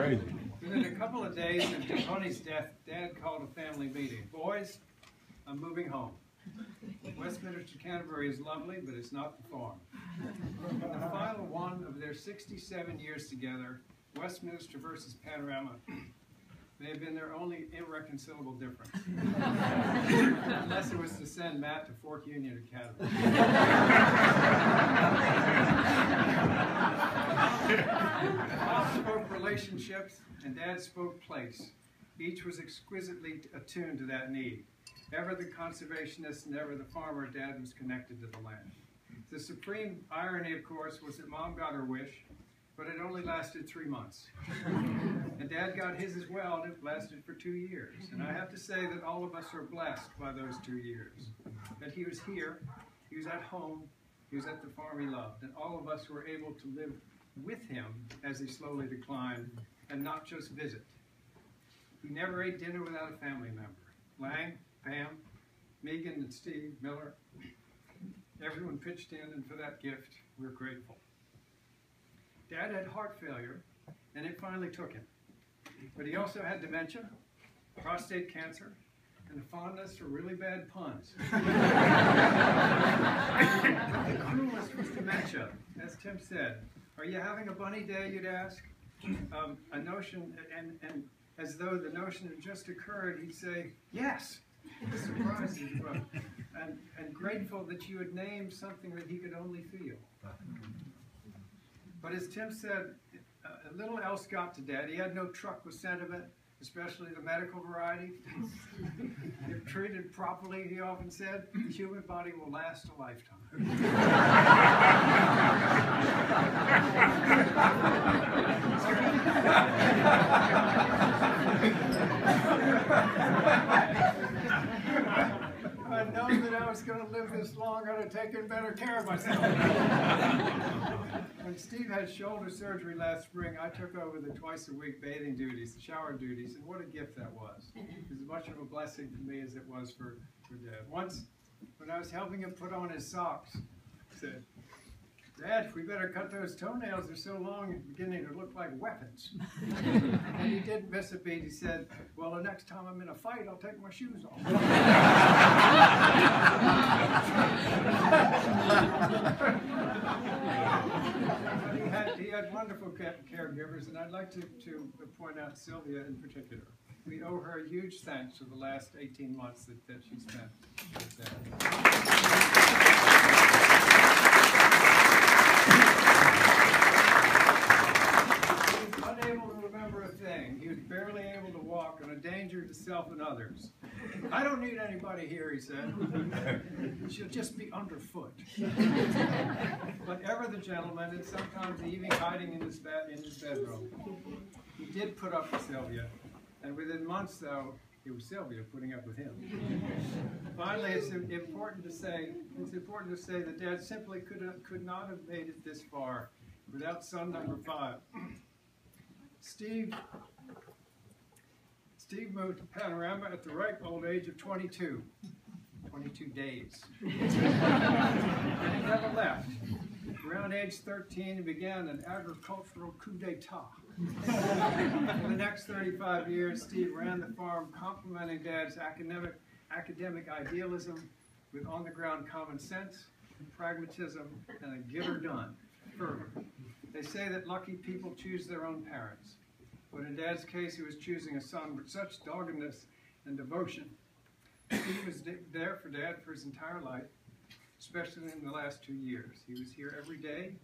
Crazy. Within a couple of days after Tony's death, Dad called a family meeting. Boys, I'm moving home. Westminster Canterbury is lovely, but it's not the farm. In the final one of their 67 years together, Westminster versus Panorama may have been their only irreconcilable difference. Unless it was to send Matt to Fork Union Academy. Mom spoke relationships and Dad spoke place. Each was exquisitely attuned to that need. Ever the conservationist, never the farmer, Dad was connected to the land. The supreme irony, of course, was that Mom got her wish, but it only lasted 3 months. And Dad got his as well, and it lasted for 2 years. And I have to say that all of us are blessed by those 2 years. That he was here, he was at home, he was at the farm he loved, and all of us were able to live with him as he slowly declined, and not just visit. He never ate dinner without a family member. Lang, Pam, Megan, and Steve Miller, everyone pitched in, and for that gift, we're grateful. Dad had heart failure, and it finally took him. But he also had dementia, prostate cancer, and a fondness for really bad puns. But the cruelest was dementia. As Tim said, "Are you having a bunny day?" you'd ask. A notion, and as though the notion had just occurred, he'd say, "Yes." Surprised as well. And grateful that you had named something that he could only feel. But as Tim said, little else got to Dad. He had no truck with sentiment, especially the medical variety. If treated properly, he often said, the human body will last a lifetime. If I'd known that I was going to live this long, I'd have taken better care of myself. When Steve had shoulder surgery last spring, I took over the twice-a-week bathing duties, the shower duties, and what a gift that was. It was as much of a blessing for me as it was for Dad. Once, when I was helping him put on his socks, I said, "Dad, we better cut those toenails. They're so long and beginning to look like weapons." And he didn't miss a beat. He said, "Well, the next time I'm in a fight, I'll take my shoes off." He had wonderful caregivers, and I'd like to point out Sylvia in particular. We owe her a huge thanks for the last 18 months that she spent with Dad. Unable to remember a thing. He was barely able to walk and a danger to self and others. "I don't need anybody here," he said. "She'll just be underfoot." But ever the gentleman, and sometimes even hiding in his bedroom. He did put up with Sylvia, and within months, though, it was Sylvia putting up with him. Finally, it's important to say that Dad simply could not have made it this far without son number 5. Steve moved to Panorama at the ripe old age of 22 days. And he never left. Around age 13, he began an agricultural coup d'etat. For the next 35 years, Steve ran the farm, complementing Dad's academic idealism with on-the-ground common sense, pragmatism, and a get-her-done fervor. They say that lucky people choose their own parents. But in Dad's case, he was choosing a son with such doggedness and devotion. Steve was there for Dad for his entire life, especially in the last 2 years. He was here every day,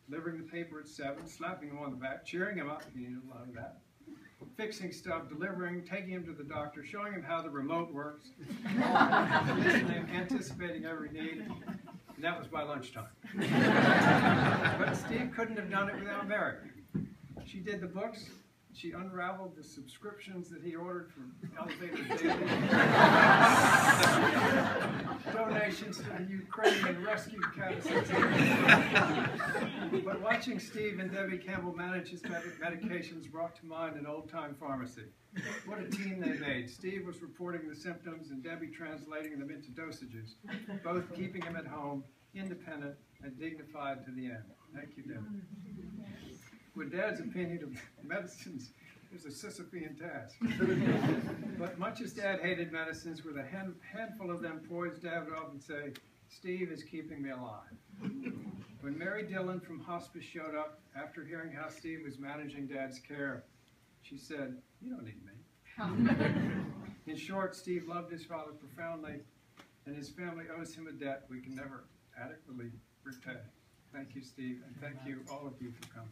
delivering the paper at 7, slapping him on the back, cheering him up, he needed a lot of that, fixing stuff, delivering, taking him to the doctor, showing him how the remote works, listening, anticipating every need. And that was by lunchtime. But Steve couldn't have done it without Mary. She did the books. She unraveled the subscriptions that he ordered from Elevator Daily. Donations to the Ukrainian rescue camps. But watching Steve and Debbie Campbell manage his medications brought to mind an old-time pharmacy. What a team they made. Steve was reporting the symptoms and Debbie translating them into dosages, both keeping him at home, independent, and dignified to the end. Thank you, Debbie. With Dad's opinion of medicines was a Sisyphean task. But much as Dad hated medicines, with a handful of them poised, Dad would often say, "Steve is keeping me alive." When Mary Dillon from hospice showed up after hearing how Steve was managing Dad's care, she said, "You don't need me." In short, Steve loved his father profoundly, and his family owes him a debt we can never adequately repay. Thank you, Steve, and thank you, all of you, for coming.